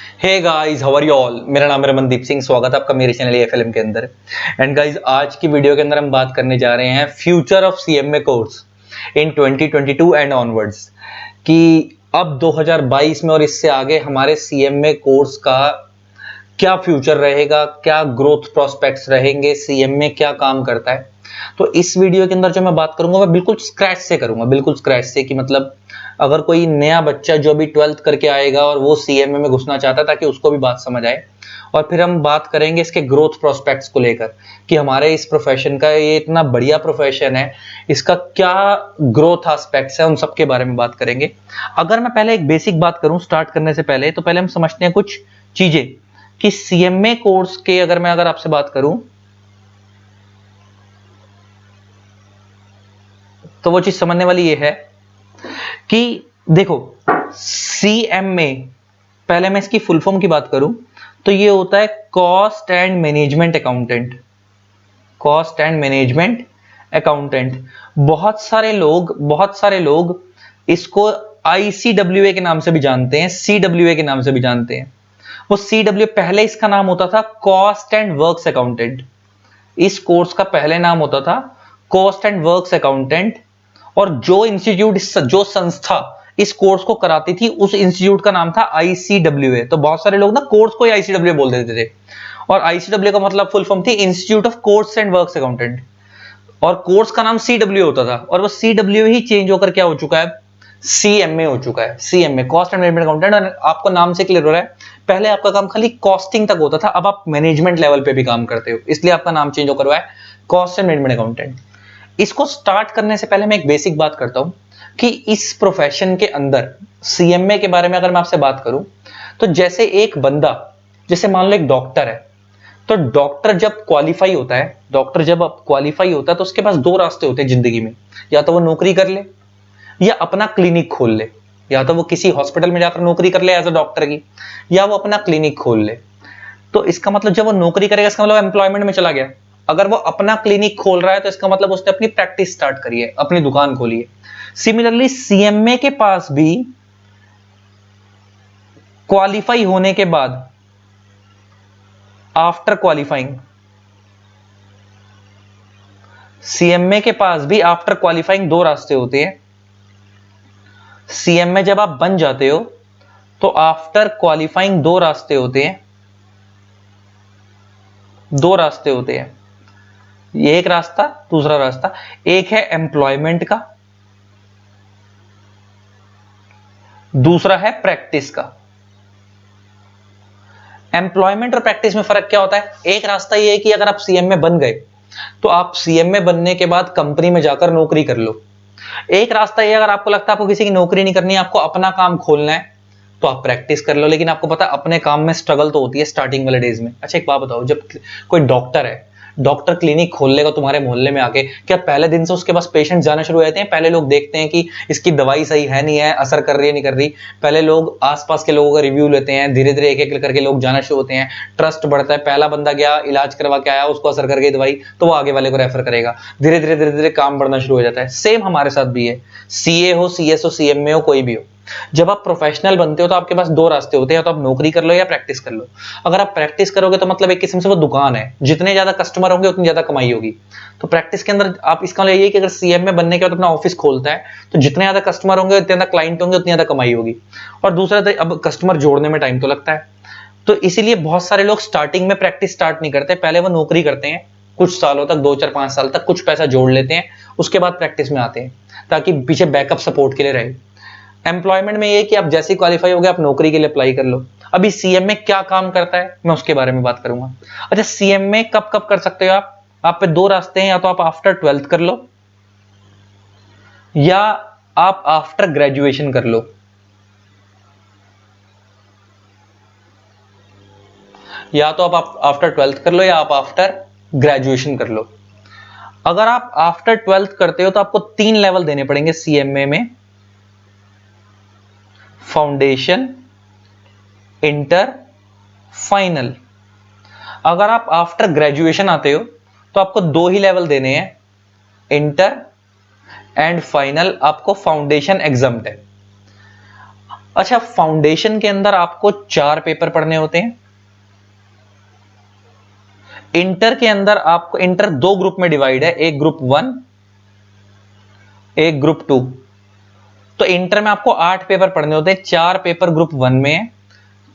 Hey guys, how are you all. मेरा नाम है रमनदीप सिंह। स्वागत है आपका मेरे चैनल एफएलएम के अंदर। एंड गाइस, आज की वीडियो के अंदर हम बात करने जा रहे हैं future of CMA course in 2022 and onwards, कि अब 2022 में और इससे आगे हमारे सीएमए कोर्स का क्या फ्यूचर रहेगा, क्या ग्रोथ प्रोस्पेक्ट्स रहेंगे, सीएमए क्या काम करता है। तो इस वीडियो के अंदर जो मैं बात करूंगा, मैं बिल्कुल स्क्रैच से करूंगा, बिल्कुल स्क्रैच से, कि मतलब अगर कोई नया बच्चा जो अभी 12th करके आएगा और वो सीएमए में घुसना चाहता है, ताकि उसको भी बात समझ आए। और फिर हम बात करेंगे इसके ग्रोथ प्रोस्पेक्ट्स को लेकर, कि हमारे इस प्रोफेशन का, ये इतना बढ़िया प्रोफेशन है, इसका क्या ग्रोथ एस्पेक्ट्स है, उन सब के बारे में बात करेंगे। अगर मैं पहले एक बेसिक बात करूं स्टार्ट करने से पहले, तो पहले हम समझते हैं कुछ चीजें कि सीएमए कोर्स के, अगर आपसे बात करूं, तो वो चीज समझने वाली ये है कि देखो, सीएमए, पहले मैं इसकी फुल फॉर्म की बात करूं तो ये होता है cost and management accountant. Cost and management accountant. बहुत सारे लोग इसको आईसीडब्ल्यूए के नाम से भी जानते हैं, सीडब्ल्यूए के नाम से भी जानते हैं। वो सीडब्ल्यू, पहले इसका नाम होता था कॉस्ट एंड वर्क्स अकाउंटेंट। इस कोर्स का पहले नाम होता था कॉस्ट एंड वर्क्स अकाउंटेंट। और जो इंस्टीट्यूट, जो संस्था इस कोर्स को कराती थी, उस इंस्टीट्यूट का नाम था आईसीडब्ल्यूए। तो बहुत सारे लोग ना कोर्स को ही आईसीडब्ल्यूए बोल देते थे, और आईसीडब्ल्यू का मतलब फुल फॉर्म थी institute of course and works accountant, और कोर्स का नाम सीडब्ल्यू होता था। और वो सीडब्ल्यू ही चेंज होकर क्या हो चुका है, सीएमए हो चुका है। CMA, cost and management accountant. और आपको नाम से क्लियर हो रहा है, पहले आपका काम खाली कॉस्टिंग तक होता था, अब आप मैनेजमेंट लेवल पे भी काम करते हो, इसलिए आपका नाम चेंज होकर हुआ है कॉस्ट एंड मैनेजमेंट अकाउंटेंट। इसको स्टार्ट करने से पहले मैं एक बेसिक बात करता हूं कि इस प्रोफेशन के अंदर सीएमए के बारे में अगर मैं आपसे बात करूं, तो जैसे एक बंदा, जैसे मान लो एक डॉक्टर है, तो डॉक्टर जब क्वालिफाई होता है, तो उसके पास दो रास्ते होते हैं जिंदगी में। या तो वो नौकरी कर ले, या अपना क्लिनिक खोल ले। या तो वो किसी हॉस्पिटल में जाकर नौकरी कर ले एज अ डॉक्टर की, या वो अपना क्लिनिक खोल ले। तो इसका मतलब जब वो नौकरी करेगा, इसका मतलब एम्प्लॉयमेंट में चला गया। अगर वो अपना क्लिनिक खोल रहा है, तो इसका मतलब उसने अपनी प्रैक्टिस स्टार्ट करी है, अपनी दुकान खोली है। सिमिलरली सीएमए के पास भी क्वालिफाई होने के बाद, आफ्टर क्वालिफाइंग, सीएमए के पास भी आफ्टर क्वालिफाइंग दो रास्ते होते हैं। सीएमए जब आप बन जाते हो, तो आफ्टर क्वालिफाइंग दो रास्ते होते हैं। दो रास्ते होते हैं, ये एक रास्ता, दूसरा रास्ता। एक है एम्प्लॉयमेंट का, दूसरा है प्रैक्टिस का। एम्प्लॉयमेंट और प्रैक्टिस में फर्क क्या होता है? एक रास्ता ये है कि अगर आप सीएमए बन गए, तो आप सीएमए बनने के बाद कंपनी में जाकर नौकरी कर लो। एक रास्ता ये, अगर आपको लगता है आपको किसी की नौकरी नहीं करनी है, आपको अपना काम खोलना है, तो आप प्रैक्टिस कर लो। लेकिन आपको पता है अपने काम में स्ट्रगल तो होती है स्टार्टिंग वाले डेज में। अच्छा, एक बात बताओ, जब कोई डॉक्टर है, डॉक्टर क्लिनिक खोल लेगा तुम्हारे मोहल्ले में आके, क्या पहले दिन से उसके पास पेशेंट जाना शुरू हो जाते हैं? पहले लोग देखते हैं कि इसकी दवाई सही है नहीं है, असर कर रही है नहीं कर रही। पहले लोग आसपास के लोगों का रिव्यू लेते हैं, धीरे धीरे एक एक करके लोग जाना शुरू होते हैं, ट्रस्ट बढ़ता है। पहला बंदा गया, इलाज करवा के आया, उसको असर कर गई दवाई, तो वो आगे वाले को रेफर करेगा। धीरे धीरे काम बढ़ना शुरू हो जाता है। सेम हमारे साथ भी है, सीए हो, सीएस हो, सीएमए हो, कोई भी हो। जब आप प्रोफेशनल बनते हो, तो आपके पास दो रास्ते होते हैं, या तो आप नौकरी कर लो या प्रैक्टिस कर लो। अगर आप प्रैक्टिस करोगे, तो मतलब एक किस्म से वो दुकान है, जितने ज्यादा कस्टमर होंगे उतनी ज्यादा कमाई होगी। तो प्रैक्टिस के अंदर आप, इसका मतलब ये है कि अगर सीएम में बनने के बाद अपना ऑफिस खोलता है, तो जितने ज्यादा कस्टमर होंगे, उतने ज्यादा क्लाइंट होंगे, उतनी ज्यादा कमाई होगी। और दूसरा, अब कस्टमर जोड़ने में टाइम तो लगता है, तो इसीलिए बहुत सारे लोग स्टार्टिंग में प्रैक्टिस स्टार्ट नहीं करते, पहले वो नौकरी करते हैं कुछ सालों तक, 2 4 5 साल तक, कुछ पैसा जोड़ लेते हैं, उसके बाद प्रैक्टिस में आते हैं, ताकि पीछे बैकअप सपोर्ट के लिए रहे। एम्प्लॉयमेंट में ये कि आप जैसे क्वालिफाई हो गए, आप नौकरी के लिए अप्लाई कर लो। अभी सीएम में क्या काम करता है, मैं उसके बारे में बात करूंगा। अच्छा, सीएम में कब कब कर सकते हो आप पे दो रास्ते हैं, या तो आप आफ्टर 12th कर लो, या आप आफ्टर ग्रेजुएशन कर लो। या तो आप आफ्टर 12th कर लो, या आप आफ्टर ग्रेजुएशन कर लो। अगर आप आफ्टर 12th करते हो, तो आपको 3 लेवल देने पड़ेंगे सीएमए में: फाउंडेशन, इंटर, फाइनल। अगर आप आफ्टर ग्रेजुएशन आते हो, तो आपको दो ही लेवल देने हैं, इंटर एंड फाइनल। आपको फाउंडेशन एग्जाम्प्ट है। अच्छा, फाउंडेशन के अंदर आपको 4 पेपर पढ़ने होते हैं। इंटर के अंदर आपको, इंटर 2 ग्रुप में डिवाइड है, एक ग्रुप 1 एक ग्रुप 2। तो इंटर में आपको 8 पेपर पढ़ने होते हैं, 4 पेपर ग्रुप 1 में है,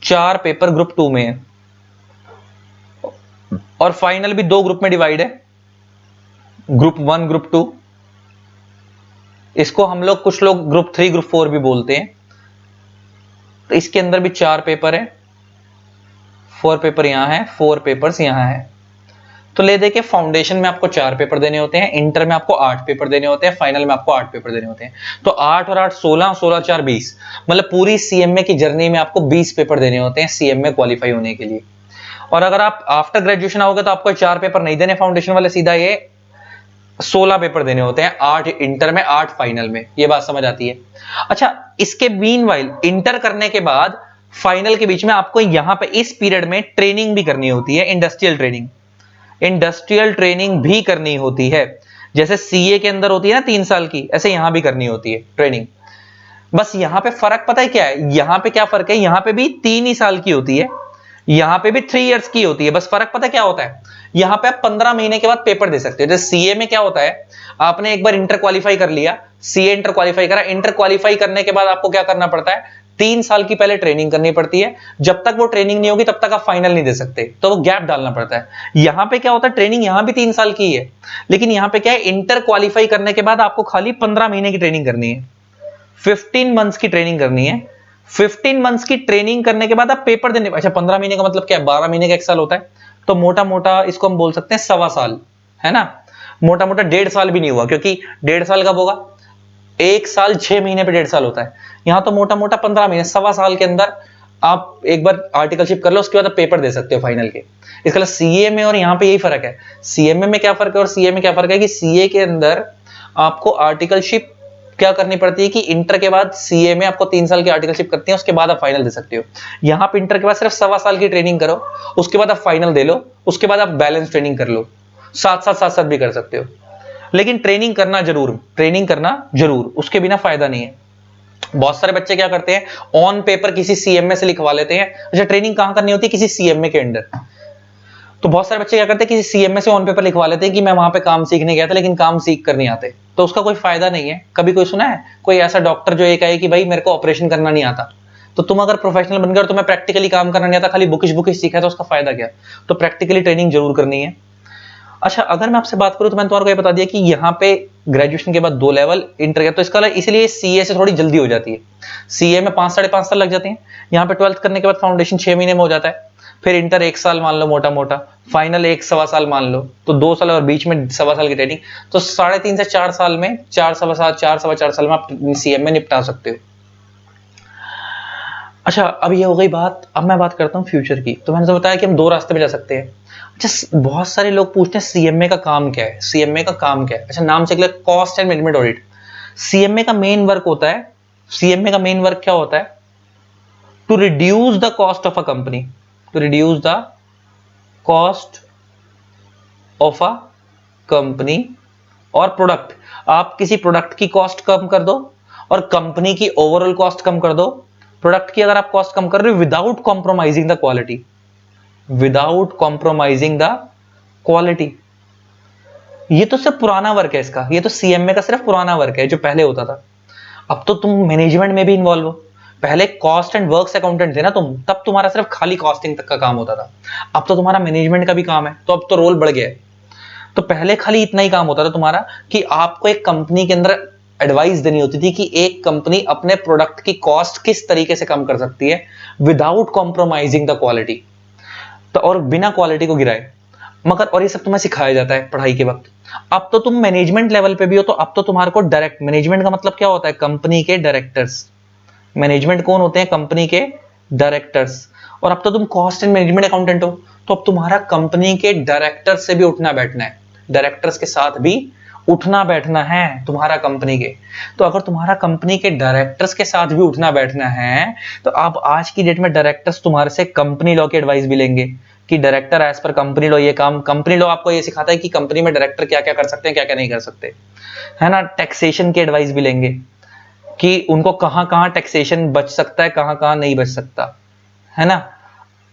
4 पेपर ग्रुप 2 में है, और फाइनल भी 2 ग्रुप में डिवाइड है, ग्रुप 1 ग्रुप 2। इसको हम लोग, कुछ लोग ग्रुप 3 ग्रुप 4 भी बोलते हैं। तो इसके अंदर भी 4 पेपर है, 4 पेपर यहां है, 4 पेपर्स यहां है। तो ले दे के फाउंडेशन में आपको 4 पेपर देने होते हैं, इंटर में आपको 8 पेपर देने होते हैं, फाइनल में आपको 8 पेपर देने होते हैं। तो 8 और 8 16, 16 4 20, मतलब पूरी सीएमए की जर्नी में आपको 20 पेपर देने होते हैं सीएमए क्वालिफाई होने के लिए। और अगर आप आफ्टर ग्रेजुएशन आओगे तो आपको 4 पेपर नहीं देने फाउंडेशन वाले, सीधा ये 16 पेपर देने होते हैं, 8 इंटर में 8 फाइनल में। ये बात समझ आती है। अच्छा, इसके मीनवाइल इंटर करने के बाद फाइनल के बीच में आपको यहां पे इस पीरियड में ट्रेनिंग भी करनी होती है, इंडस्ट्रियल ट्रेनिंग। इंडस्ट्रियल ट्रेनिंग भी करनी होती है, जैसे सीए के अंदर होती है ना 3 साल की, ऐसे यहां भी करनी होती है ट्रेनिंग। बस यहां पे फर्क पता है क्या है, यहां पे क्या फर्क है, यहां पे भी 3 ही साल की होती है, यहां पे भी 3 इयर्स की होती है। बस फर्क पता क्या होता है, यहां पे आप 15 महीने के बाद पेपर दे सकते हो। जैसे सीए में क्या होता है, आपने एक बार इंटर क्वालिफाई कर लिया, सीए इंटर क्वालिफाई करा, इंटर क्वालिफाई करने के बाद आपको क्या करना पड़ता है, 3 साल की पहले ट्रेनिंग करनी पड़ती है। जब तक वो ट्रेनिंग नहीं होगी तब तक आप फाइनल नहीं दे सकते, तो वो गैप डालना पड़ता है। यहां पे क्या होता है, ट्रेनिंग यहां भी 3 साल की है, लेकिन यहां पे क्या है, इंटर क्वालिफाई करने के बाद आपको खाली 15 महीने की ट्रेनिंग करनी है, 15 मंथ्स की ट्रेनिंग करनी है। 15 मंथ्स की ट्रेनिंग करने के बाद आप पेपर देने, अच्छा 15 महीने का मतलब क्या है, 12 महीने का 1 साल होता है, तो मोटा मोटा इसको हम बोल सकते हैं 1.25 साल, है ना। मोटा मोटा 1.5 साल भी नहीं हुआ, क्योंकि 1.5 साल कब होगा, 1 साल 6 महीने पे 1.5 साल होता है। यहां तो मोटा मोटा 15 महीने, 1.25 साल के अंदर आप एक बार आर्टिकलशिप कर लो, उसके बाद आप पेपर दे सकते हो फाइनल के। इसका सीए में और यहां पे यही फर्क है, सीएमए में क्या फर्क है और सीए में क्या फर्क है, कि सीए के अंदर आपको आर्टिकलशिप क्या करनी पड़ती है, कि इंटर के बाद सीए में आपको 3 साल की आर्टिकलशिप करती है, उसके बाद आप फाइनल दे सकते हो। यहां पे इंटर के बाद सिर्फ 1.25 साल की ट्रेनिंग करो, उसके बाद आप फाइनल दे लो, उसके बाद आप बैलेंस ट्रेनिंग कर लो, साथ साथ भी कर सकते हो। लेकिन ट्रेनिंग करना जरूर, ट्रेनिंग करना जरूर, उसके बिना फायदा नहीं है। बहुत सारे बच्चे क्या करते हैं, ऑन पेपर किसी सीएमए से लिखवा लेते हैं। अच्छा, ट्रेनिंग कहां करनी होती है, किसी सीएमए के अंडर। तो बहुत सारे बच्चे क्या करते हैं, किसी सीएमए से ऑन पेपर लिखवा लेते हैं कि मैं वहां पे काम सीखने गया था, लेकिन काम सीख कर नहीं आते, तो उसका कोई फायदा नहीं है। कभी कोई सुना है कोई ऐसा डॉक्टर जो ये कहे कि भाई मेरे को ऑपरेशन करना नहीं आता, तो तुम अगर प्रोफेशनल बन गए और तुम्हें प्रैक्टिकली काम करना नहीं आता, खाली बुकिश बुकिश सीखा है, तो उसका फायदा क्या। तो प्रैक्टिकली ट्रेनिंग जरूर करनी है। अच्छा, अगर मैं आपसे बात करूं तो मैंने तुम्हारे को ये बता दिया कि यहाँ पे ग्रेजुएशन के बाद 2 लेवल इंटर के, तो इसका इसलिए सीए से थोड़ी जल्दी हो जाती है। सीए में 5 साढ़े 5 साल लग जाते हैं, यहाँ पे 12th करने के बाद फाउंडेशन 6 महीने में हो जाता है, फिर इंटर 1 साल मान लो मोटा मोटा, फाइनल 1.25 साल मान लो, तो 2 साल और बीच में 1.25 साल की ट्रेनिंग, तो 3.5 से 4 साल में, 4 साल में आप सीएम में निपटा सकते हो। अच्छा, अब ये हो गई बात, अब मैं बात करता हूँ फ्यूचर की। तो मैंने तो बताया कि हम 2 रास्ते पे जा सकते हैं। अच्छा, बहुत सारे लोग पूछते हैं सीएमए का काम क्या है, सीएमए का काम क्या है। अच्छा, नाम से cost and management audit. CMA का मेन वर्क होता है, सीएमए का मेन वर्क क्या होता है, to reduce the cost of a company, to reduce the cost of a company और प्रोडक्ट। आप किसी प्रोडक्ट की कॉस्ट कम कर दो और कंपनी की ओवरऑल कॉस्ट कम कर दो। प्रोडक्ट की अगर आप कॉस्ट कम कर रहे हो without compromising the quality, without compromising the quality. ये तो सिर्फ पुराना वर्क है इसका, ये तो सीएमए का सिर्फ पुराना वर्क है जो पहले होता था। अब तो तुम मैनेजमेंट में भी इन्वॉल्व हो। पहले कॉस्ट एंड वर्क्स अकाउंटेंट थे ना तुम, तब तुम्हारा सिर्फ खाली कॉस्टिंग तक का काम होता था। अब तो तुम्हारा मैनेजमेंट का भी काम है, तो अब तो रोल बढ़ गया है। तो पहले खाली इतना ही काम होता था तुम्हारा कि आपको एक कंपनी के अंदर एडवाइस देनी होती थी कि एक कंपनी अपने प्रोडक्ट की कॉस्ट किस तरीके से कम कर सकती है विदाउट कॉम्प्रोमाइजिंग द क्वालिटी, तो और बिना क्वालिटी को गिराए। मगर और ये सब तुम्हें सिखाया जाता है पढ़ाई के वक्त। अब तो तुम मैनेजमेंट लेवल पे भी हो, तो अब तो तुम्हारे को डायरेक्ट, मैनेजमेंट का मतलब क्या होता है, कंपनी के डायरेक्टर्स। मैनेजमेंट कौन होते हैं, कंपनी के डायरेक्टर्स। और अब तो तुम कॉस्ट एंड मैनेजमेंट अकाउंटेंट हो, तो अब तुम्हारा कंपनी के डायरेक्टर से भी उठना बैठना है, डायरेक्टर्स के साथ भी उठना बैठना है तुम्हारा कंपनी के। तो अगर तुम्हारा कंपनी के डायरेक्टर्स के साथ भी उठना बैठना है, तो अब आज की डेट में डायरेक्टर्स तुम्हारे से कंपनी लॉ की एडवाइस भी लेंगे कि director as per company law ये काम, कंपनी लॉ आपको ये सिखाता है कि कंपनी में डायरेक्टर क्या क्या कर सकते हैं, क्या क्या नहीं कर सकते, है ना। टैक्सेशन की एडवाइस भी लेंगे, कि उनको कहां कहां टैक्सेशन बच सकता है, कहां कहां नहीं बच सकता, है ना।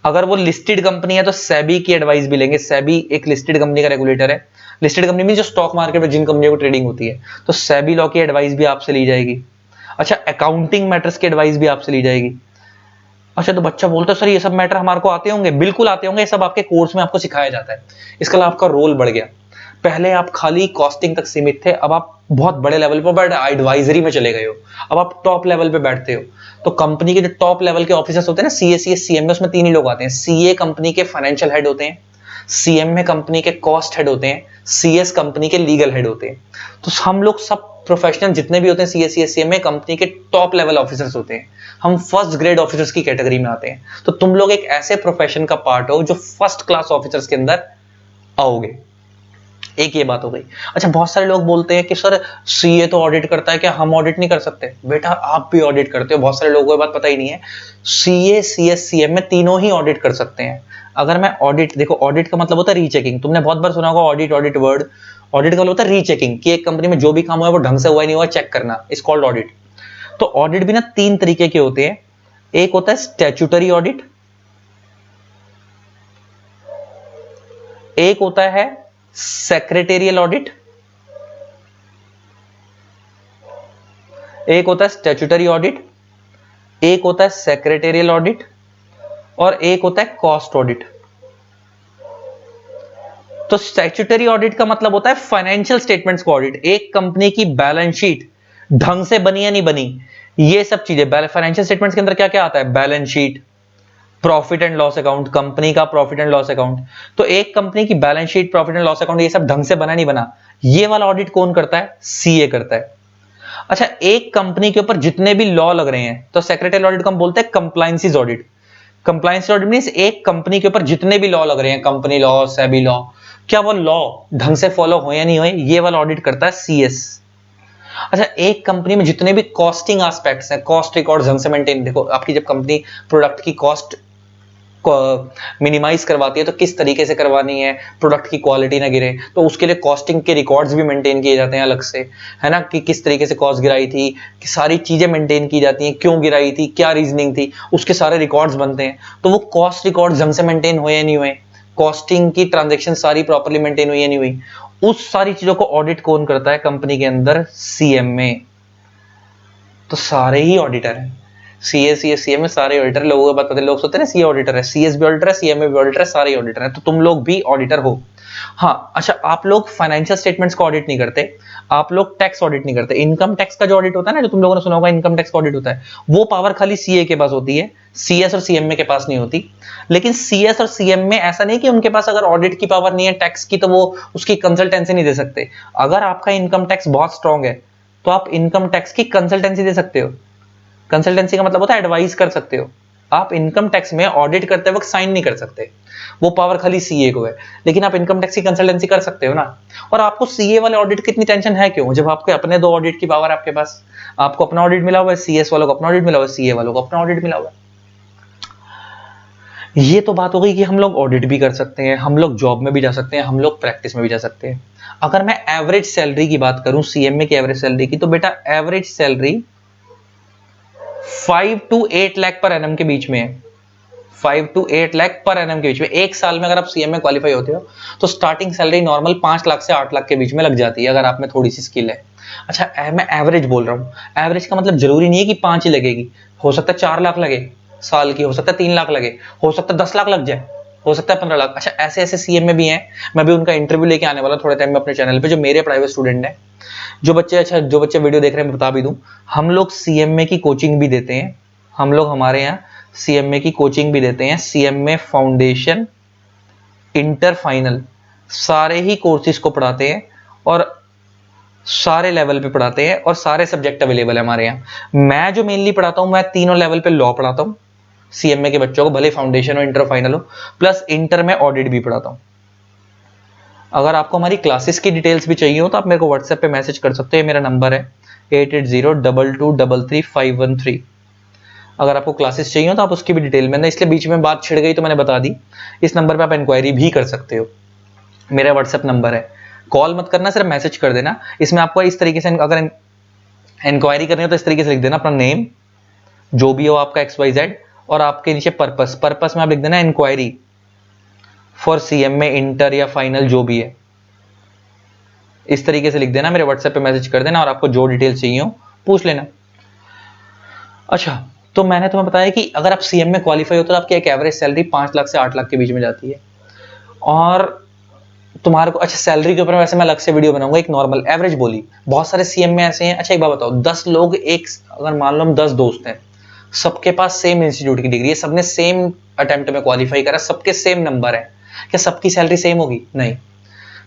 अगर वो लिस्टेड कंपनी है तो सेबी की एडवाइस भी लेंगे। सेबी एक लिस्टेड कंपनी का रेगुलेटर है। लिस्टेड कंपनी में जो स्टॉक मार्केट में जिन कंपनियों को ट्रेडिंग होती है, तो सेबी लॉ की एडवाइस भी आपसे ली जाएगी। अच्छा, अकाउंटिंग मैटर्स की एडवाइस भी आपसे ली जाएगी। अच्छा, तो बच्चा बोलता है सर ये सब मैटर हमारे को आते होंगे। बिल्कुल आते होंगे, ये सब आपके कोर्स में आपको सिखाया जाता है। इसके अलावा आपका रोल बढ़ गया। पहले आप खाली कॉस्टिंग तक सीमित थे, अब आप बहुत बड़े लेवल पर बट एडवाइजरी में चले गए हो। अब आप टॉप लेवल पे बैठते हो। तो कंपनी के जो टॉप लेवल के ऑफिसर्स होते हैं ना, सीए, सीएस, सीएमए, उसमें तीन ही लोग आते हैं। सीए कंपनी के फाइनेंशियल हेड होते हैं, सीएमए कंपनी के कॉस्ट हेड होते हैं, सीएस कंपनी के लीगल हेड होते हैं। तो हम लोग सब प्रोफेशनल जितने भी होते हैं, सीए, सीएस, सीएमए कंपनी के टॉप लेवल ऑफिसर्स होते हैं। हम फर्स्ट ग्रेड ऑफिसर्स की कैटेगरी में आते हैं। तो तुम लोग एक ऐसे प्रोफेशन का पार्ट हो जो फर्स्ट क्लास ऑफिसर्स के अंदर आओगे। एक ये बात हो गई। अच्छा, बहुत सारे लोग बोलते हैं कि सर सीए तो ऑडिट करता है, क्या हम ऑडिट नहीं कर सकते? बेटा, आप भी ऑडिट करते हो। बहुत सारे लोगों को ये बात पता ही नहीं है। सीए, सीएस, सीएम में तीनों ही ऑडिट कर सकते हैं। अगर मैं ऑडिट, देखो ऑडिट का मतलब होता है रीचेकिंग। तुमने बहुत बार सुना होगा ऑडिट, ऑडिट वर्ड। ऑडिट का मतलब होता है रीचेकिंग, कि एक कंपनी में जो भी काम हुआ है वो ढंग से हुआ नहीं हुआ चेक करना, इज कॉल्ड ऑडिट। तो ऑडिट भी ना तीन तरीके के होते हैं। एक होता है स्टैट्यूटरी ऑडिट, एक होता है सेक्रेटेरियल ऑडिट, एक होता है स्टैट्यूटरी ऑडिट, एक होता है सेक्रेटेरियल ऑडिट, और एक होता है कॉस्ट ऑडिट। तो स्टैट्यूटरी ऑडिट का मतलब होता है फाइनेंशियल स्टेटमेंट्स को ऑडिट। एक कंपनी की बैलेंस शीट ढंग से बनी या नहीं बनी, ये सब चीजें। फाइनेंशियल स्टेटमेंट्स के अंदर क्या क्या आता है? Balance sheet, profit and loss account, company का प्रॉफिट एंड लॉस अकाउंट। तो एक कंपनी की balance sheet, profit and loss account, ये सब ढंग से बना नहीं बना, ये वाला ऑडिट कौन करता है? सीए करता है। अच्छा, एक कंपनी के ऊपर जितने भी लॉ लग रहे हैं, तो सेक्रेटरी ऑडिट को हम बोलते हैं compliances audit. Compliance audit means एक कंपनी के ऊपर जितने भी लॉ लग रहे हैं, कंपनी लॉ, सेबी लॉ, क्या वो लॉ ढंग से फॉलो हो या नहीं हो, ये वाला ऑडिट करता है सीएस। अच्छा, एक कंपनी में जितने भी कॉस्टिंग एस्पेक्ट्स हैं, कॉस्ट रिकॉर्ड ढंग से मेंटेन, देखो आपकी जब कंपनी प्रोडक्ट की कॉस्ट मिनिमाइज करवाती है तो किस तरीके से करवानी है, प्रोडक्ट की क्वालिटी ना गिरे, तो उसके लिए कॉस्टिंग के रिकॉर्ड्स भी मेंटेन किए जाते हैं अलग से, है ना, कि किस तरीके से कॉस्ट गिराई थी, कि सारी चीजें मेंटेन की जाती हैं, क्यों गिराई थी, क्या रीजनिंग थी, उसके सारे रिकॉर्ड्स बनते हैं। तो वो कॉस्ट रिकॉर्ड ढंग से मेंटेन हुए या नहीं हुए, कॉस्टिंग की ट्रांजेक्शन सारी प्रॉपर्ली मेंटेन हुई या नहीं हुई, उस सारी चीजों को ऑडिट कौन करता है कंपनी के अंदर? सीएमए। तो सारे ही ऑडिटर हैं। सीएस, सीएम में सारे ऑडिटर। लोगों को बात पता है, लोग सोचते हैं ना सीए ऑडिटर है, सीएस भी ऑडिटर है, सीएमए भी ऑडिटर है, सारे ऑडिटर हैं। तो तुम लोग भी ऑडिटर हो। हाँ, अच्छा, आप लोग फाइनेंशियल स्टेटमेंट्स को ऑडिट नहीं करते, आप लोग टैक्स ऑडिट नहीं करते। इनकम टैक्स का जो ऑडिट होता है ना, जो तुम लोगों ने सुना होगा इनकम टैक्स का ऑडिट होता है, वो पावर खाली सीए के पास होती है, सीएस और सीएमए के पास नहीं होती। लेकिन सीएस और सीएमए ऐसा नहीं कि उनके पास अगर ऑडिट की पावर नहीं है टैक्स की, तो वो उसकी कंसल्टेंसी नहीं दे सकते। अगर आपका इनकम टैक्स बहुत स्ट्रांग है, तो आप इनकम टैक्स की कंसल्टेंसी दे सकते हो। कंसल्टेंसी का मतलब होता है एडवाइस कर सकते हो। आप इनकम टैक्स में ऑडिट करते वक्त साइन नहीं कर सकते, वो पावर खाली सीए को है। लेकिन आप इनकम टैक्स की कंसल्टेंसी कर सकते हो ना। और आपको सीए वाले ऑडिट की इतनी टेंशन है क्यों, जब आपके अपने दो ऑडिट की पावर आपके पास? आपको अपना ऑडिट मिला हुआ है, सीएस वालों को अपना ऑडिट मिला हुआ है, सीए वालों को अपना ऑडिट मिला हुआ है। ये तो बात हो गई कि हम लोग ऑडिट भी कर सकते हैं, हम लोग जॉब में भी जा सकते हैं, हम लोग प्रैक्टिस में भी जा सकते हैं। अगर मैं एवरेज सैलरी की बात करूं, सीएमए की एवरेज सैलरी की, तो बेटा average salary 5 to 8 lakh per annum के बीच में है। 5 to 8 लाख पर एनम के बीच में। एक साल में अगर आप सीएम में क्वालिफाई होते हो तो स्टार्टिंग सैलरी नॉर्मल 5 लाख से 8 लाख के बीच में लग जाती है, अगर आप में थोड़ी सी स्किल है। अच्छा, मैं एवरेज बोल रहा हूँ। एवरेज का मतलब जरूरी नहीं है कि 5 ही लगेगी, हो सकता है 4 लाख लगे साल की, हो सकता है 3 लाख लगे, हो सकता है 10 लाख लग जाए, हो सकता है 15 लाख। अच्छा, ऐसे ऐसे सीएम में भी हैं। मैं भी उनका इंटरव्यू लेके आने वाला थोड़े टाइम में अपने चैनल पे, जो मेरे प्राइवेट स्टूडेंट हैं, जो बच्चे, अच्छा जो बच्चे वीडियो देख रहे हैं, बता भी दूं, हम लोग सीएमए की कोचिंग भी देते हैं। हम लोग हमारे यहाँ सीएमए की कोचिंग भी देते हैं। सीएमए फाउंडेशन, इंटर, फाइनल, सारे ही कोर्सेज को पढ़ाते हैं और सारे लेवल पे पढ़ाते हैं और सारे सब्जेक्ट अवेलेबल है हमारे यहाँ। मैं जो मेनली पढ़ाता हूँ, मैं तीनों लेवल पे लॉ पढ़ाता हूँ सीएमए के बच्चों को, भले फाउंडेशन हो, इंटर, फाइनल हो, प्लस इंटर में ऑडिट भी पढ़ाता हूँ। अगर आपको हमारी क्लासेस की डिटेल्स भी चाहिए हो तो आप मेरे को व्हाट्सएप पे मैसेज कर सकते हैं। मेरा नंबर है 8802233513। अगर आपको क्लासेस चाहिए हो तो आप उसकी भी डिटेल, मैंने इसलिए बीच में बात छिड़ गई तो मैंने बता दी। इस नंबर पे आप इंक्वायरी भी कर सकते हो, मेरा व्हाट्सएप नंबर है। कॉल मत करना, सिर्फ मैसेज कर देना। इसमें आपको इस तरीके से, अगर इंक्वायरी करनी हो तो इस तरीके से लिख देना अपना नेम, जो भी हो आपका XYZ, और आपके नीचे पर्पस, पर्पस में आप लिख देना इंक्वायरी फॉर CMA इंटर या फाइनल जो भी है, इस तरीके से लिख देना, मेरे व्हाट्सएप पे मैसेज कर देना और आपको जो डिटेल्स चाहिए हो पूछ लेना। अच्छा, तो मैंने तुम्हें बताया कि अगर आप CM में क्वालिफाई हो तो आपकी एक एवरेज सैलरी 5 लाख से 8 लाख के बीच में जाती है। और तुम्हारे को, अच्छा सैलरी के ऊपर वैसे मैं अलग से वीडियो बनाऊंगा, एक नॉर्मल एवरेज बोली, बहुत सारे CM में ऐसे हैं। अच्छा एक बात बताओ, 10 लोग एक, अगर मान लो हम 10 दोस्त हैं, सबके पास सेम इंस्टीट्यूट की डिग्री है, सबने सेम अटेम्प्ट में क्वालिफाई करा, सबके सेम नंबर है, क्या सबकी सैलरी सेम होगी? नहीं।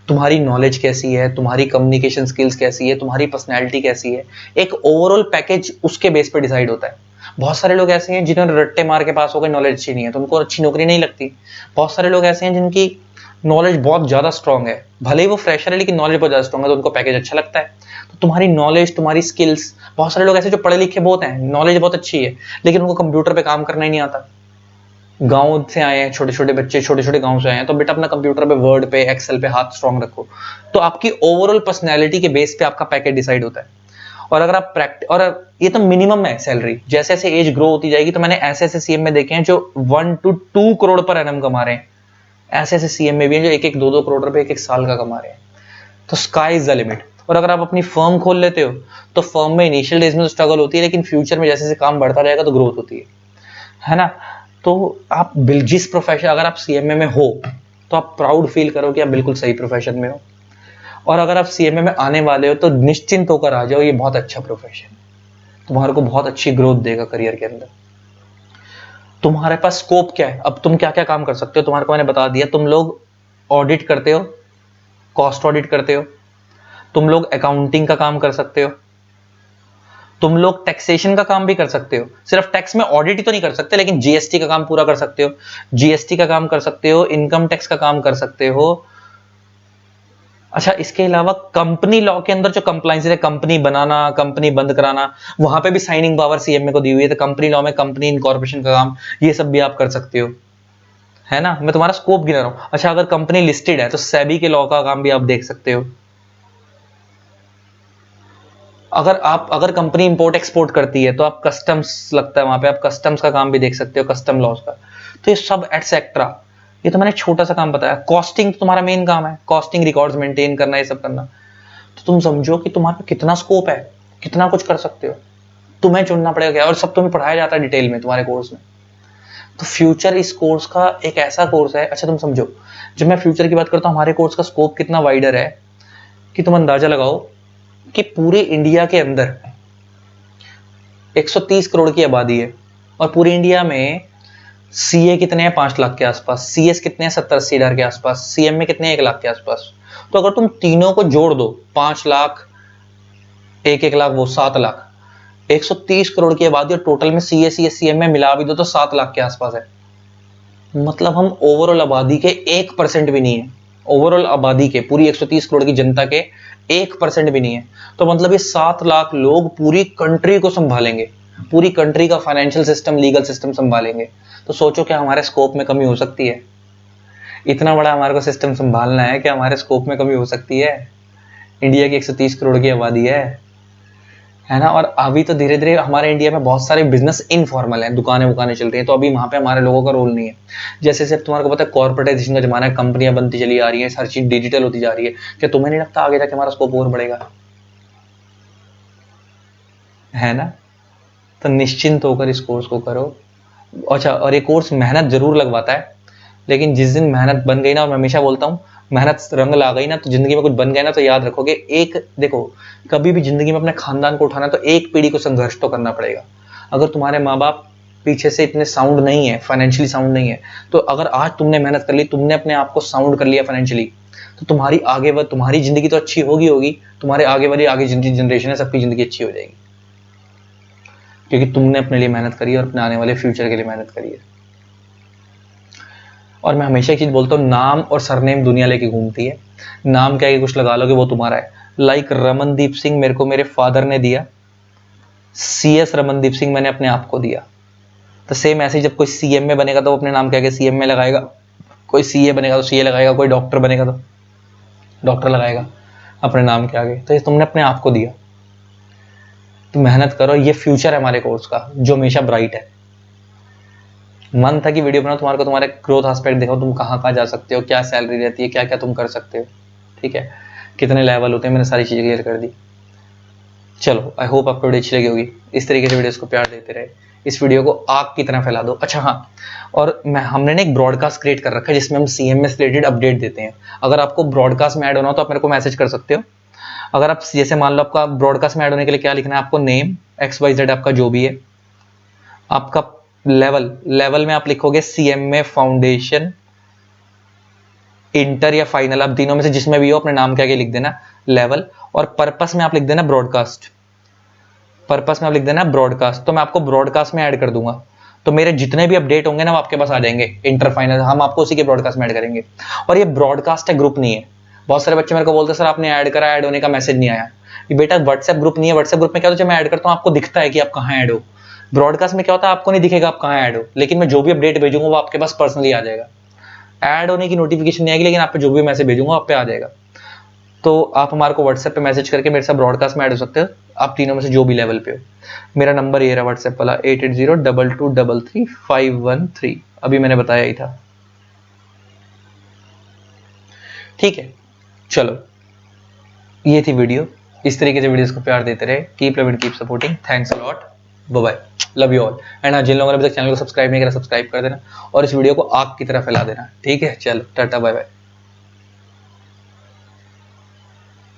तुम्हारी नॉलेज कैसी है, तुम्हारी कम्युनिकेशन स्किल्स कैसी है, तुम्हारी पर्सनैलिटी कैसी है, एक ओवरऑल पैकेज उसके बेस पे डिसाइड होता है। बहुत सारे लोग ऐसे हैं जिन्होंने रट्टे मार के पास हो गए, नॉलेज अच्छी नहीं है तो उनको अच्छी नौकरी नहीं लगती। बहुत सारे लोग ऐसे हैं जिनकी नॉलेज बहुत ज्यादा स्ट्रांग है, भले ही वो फ्रेशर है लेकिन नॉलेज बहुत ज्यादा स्ट्रांग है तो उनको पैकेज अच्छा लगता है। तो तुम्हारी नॉलेज, तुम्हारी स्किल्स, बहुत सारे लोग ऐसे जो पढ़े लिखे बहुत हैं, नॉलेज बहुत अच्छी है लेकिन उनको कंप्यूटर पे काम करना ही नहीं आता, गांव से आए हैं, छोटे छोटे बच्चे छोटे छोटे गांव से आए हैं, तो बेटा अपना कंप्यूटर पे, वर्ड पे, एक्सेल पे हाथ स्ट्रांग रखो। तो आपकी ओवरऑल पर्सनैलिटी के बेस पे आपका पैकेज डिसाइड होता है। और अगर आप और ये तो मिनिमम है सैलरी, जैसे जैसे एज ग्रो होती जाएगी, तो मैंने ऐसे ऐसे CM में देखे हैं जो 1 to 2 करोड़ पर एनम कमा रहे हैं, ऐसे ऐसे CM में भी हैं जो 1-1 2-2 करोड़ रुपए 1-1 साल का कमा रहे हैं। तो स्काई इज द लिमिट। और अगर आप अपनी फर्म खोल लेते हो तो फर्म में इनिशियल डेज में तो स्ट्रगल होती है, लेकिन फ्यूचर में जैसे जैसे काम बढ़ता जाएगा तो ग्रोथ होती है ना। तो आप जिस प्रोफेशन, अगर आप CMA में हो तो आप प्राउड फील करो कि आप बिल्कुल सही प्रोफेशन में हो, और अगर आप CMA में आने वाले हो तो निश्चिंत होकर आ जाओ, ये बहुत अच्छा प्रोफेशन, तुम्हारे को बहुत अच्छी ग्रोथ देगा करियर के अंदर। तुम्हारे पास स्कोप क्या है, अब तुम क्या क्या काम कर सकते हो तुम्हारे को मैंने बता दिया। तुम लोग ऑडिट करते हो, कॉस्ट ऑडिट करते हो, तुम लोग अकाउंटिंग का काम कर सकते हो, तुम लोग टैक्सेशन का काम भी कर सकते हो, सिर्फ टैक्स में ऑडिट ही तो नहीं कर सकते, लेकिन GST का काम पूरा कर सकते हो, GST का काम कर सकते हो, इनकम टैक्स का काम कर सकते हो। अच्छा, इसके अलावा कंपनी लॉ के अंदर जो कंप्लायंस है, कंपनी बनाना, कंपनी बंद कराना, वहां पे भी साइनिंग पावर CMA को दी हुई है, तो कंपनी लॉ में कंपनी इनकॉर्पोरेशन का काम, ये सब भी आप कर सकते हो, है ना। मैं तुम्हारा स्कोप गिना रहा हूं। अच्छा, अगर कंपनी लिस्टेड है तो सेबी के लॉ का काम भी आप देख सकते हो। अगर कंपनी इंपोर्ट एक्सपोर्ट करती है तो आप कस्टम्स लगता है वहां पे, आप कस्टम्स का काम भी देख सकते हो, कस्टम लॉज का। तो ये सब एटसेट्रा, ये तो मैंने छोटा सा काम बताया। कॉस्टिंग तुम्हारा मेन काम है, कॉस्टिंग रिकॉर्ड्स मेंटेन करना, ये सब करना। तो तुम समझो कि तुम्हारे कितना स्कोप है, कितना कुछ कर सकते हो। तुम्हें चुनना पड़ेगा क्या, और सब तुम्हें पढ़ाया जाता है डिटेल में तुम्हारे कोर्स में। तो फ्यूचर इस कोर्स का एक ऐसा कोर्स है, अच्छा तुम समझो, जब मैं फ्यूचर की बात करता हूँ, हमारे कोर्स का स्कोप कितना वाइडर है कि तुम अंदाजा लगाओ कि पूरे इंडिया के अंदर 130 करोड़ की आबादी है, और पूरे इंडिया में CA कितने हैं? 5 लाख के आसपास। CS कितने हैं? 70-80 हजार के आसपास। CMA कितने हैं? 1 लाख के आसपास। तो अगर तुम तीनों को जोड़ दो, 5 लाख, 1-1 लाख, वो 7 लाख, 130 करोड़ की आबादी, और टोटल में CS CMA मिला भी दो तो 7 लाख के आसपास है। मतलब हम ओवरऑल आबादी के 1% भी नहीं है, ओवरऑल आबादी के, पूरी 130 करोड़ की जनता के 1% भी नहीं है। तो मतलब ये 7 लाख लोग पूरी कंट्री को संभालेंगे, पूरी कंट्री का फाइनेंशियल सिस्टम, लीगल सिस्टम संभालेंगे। तो सोचो क्या हमारे स्कोप में कमी हो सकती है? इतना बड़ा हमारे को सिस्टम संभालना है, क्या हमारे स्कोप में कमी हो सकती है? इंडिया की 130 करोड़ की आबादी है ना। और अभी तो धीरे धीरे हमारे इंडिया में बहुत सारे बिजनेस इनफॉर्मल हैं, दुकानें वुकानें चल रही हैं, तो अभी वहां पे हमारे लोगों का रोल नहीं है। जैसे जैसे तुम्हारे को पता है कॉर्पोरेटाइजेशन का जमाना है, कंपनियां बनती चली आ रही है, हर चीज डिजिटल होती जा रही है, क्या तुम्हें नहीं लगता आगे जाके हमारा स्कोप और बढ़ेगा? है ना। तो निश्चिंत होकर इस कोर्स को करो। अच्छा, और ये कोर्स मेहनत जरूर लगवाता है, लेकिन जिस दिन मेहनत बन गई ना, और मैं हमेशा बोलता हूँ, मेहनत रंग ला गई ना, तो जिंदगी में कुछ बन गया ना, तो याद रखोगे, एक देखो, कभी भी जिंदगी में अपने खानदान को उठाना तो एक पीढ़ी को संघर्ष तो करना पड़ेगा। अगर तुम्हारे माँ बाप पीछे से इतने साउंड नहीं है, फाइनेंशियली साउंड नहीं है, तो अगर आज तुमने मेहनत कर ली, तुमने अपने आप को साउंड कर लिया फाइनेंशियली, तो तुम्हारी जिंदगी तो अच्छी होगी होगी, तुम्हारे आगे वाली जितनी जनरेशन है सबकी जिंदगी अच्छी हो जाएगी, क्योंकि तुमने अपने लिए मेहनत करी है और अपने आने वाले फ्यूचर के लिए मेहनत करी है। और मैं हमेशा एक चीज बोलता हूँ, नाम और सरनेम दुनिया लेके घूमती है, नाम क्या है कुछ लगा लोगे वो तुम्हारा है। लाइक रमनदीप सिंह मेरे को मेरे फादर ने दिया, CS रमनदीप सिंह मैंने अपने आप को दिया। तो सेम ऐसे जब कोई CMA बनेगा तो वो अपने नाम के आगे CMA लगाएगा, कोई CA बनेगा तो CA लगाएगा, कोई डॉक्टर बनेगा तो डॉक्टर लगाएगा अपने नाम के आगे। तो ये तुमने अपने आप को दिया। तो मेहनत करो, ये फ्यूचर है हमारे कोर्स का जो हमेशा ब्राइट है। मन था कि वीडियो बनाओ तुम्हारे को, तुम्हारे ग्रोथ एस्पेक्ट देखो, तुम कहाँ कहाँ जा सकते हो, क्या सैलरी रहती है, क्या क्या तुम कर सकते हो, ठीक है, कितने लेवल होते हैं, मैंने सारी चीज़ें क्लियर कर दी। चलो आई होप आपको वीडियो अच्छी लगी होगी। इस तरीके से वीडियोस को प्यार देते रहे, इस वीडियो को आग की तरह फैला दो। अच्छा हाँ, और हमने ना एक ब्रॉडकास्ट क्रिएट कर रखा है जिसमें हम सीएमए से रिलेटेड अपडेट देते हैं। अगर आपको ब्रॉडकास्ट में ऐड होना हो तो आप मेरे को मैसेज कर सकते हो। अगर आप जैसे मान लो आपका ब्रॉडकास्ट में ऐड होने के लिए क्या लिखना है, आपको नेम XYZ आपका जो भी है, आपका लेवल में आप लिखोगे सीएमए फाउंडेशन इंटर या फाइनल, आप तीनों में से जिसमें भी हो अपने नाम के आगे लिख देना लेवल, और पर्पस में आप लिख देना ब्रॉडकास्ट। पर्पस में आप लिख देना ब्रॉडकास्ट, तो मैं आपको ब्रॉडकास्ट में ऐड कर दूंगा। तो मेरे जितने भी अपडेट होंगे ना वो आपके पास आ जाएंगे, इंटर फाइनल हम आपको उसी के ब्रॉडकास्ट में ऐड करेंगे। और ये ब्रॉडकास्ट है, ग्रुप नहीं है। बहुत सारे बच्चे मेरे को बोलते हैं सर आपने ऐड करा, ऐड होने का मैसेज नहीं आया। ये बेटा व्हाट्सएप ग्रुप नहीं है। व्हाट्सएप ग्रुप में क्या होता है, जब मैं ऐड करता हूँ आपको दिखता है कि आप कहाँ ऐड हो। ब्रॉडकास्ट में क्या होता है, आपको नहीं दिखेगा आप कहाँ ऐड हो, लेकिन मैं जो भी अपडेट भेजूंगा वो आपके पास पर्सनली आ जाएगा। ऐड होने की नोटिफिकेशन नहीं आएगी, लेकिन आप पे जो भी मैसेज भेजूंगा आप पे आ जाएगा। तो आप हमारे को व्हाट्सएप पे मैसेज करके मेरे साथ ब्रॉडकास्ट में ऐड हो सकते हो, आप तीनों में से जो भी लेवल पे हो। मेरा नंबर ये रहा व्हाट्सएप वाला 8802233513, अभी मैंने बताया ही था, ठीक है। चलो ये थी वीडियो, इस तरीके से वीडियोस को प्यार देते रहे। Keep love and keep supporting, thanks a lot, bye bye, love you all. And हाँ, जिन लोगों ने अभी तक चैनल को सब्सक्राइब नहीं करा सब्सक्राइब कर देना और इस वीडियो को आग की तरह फैला देना, ठीक है। चलो टाटा बाय बाय।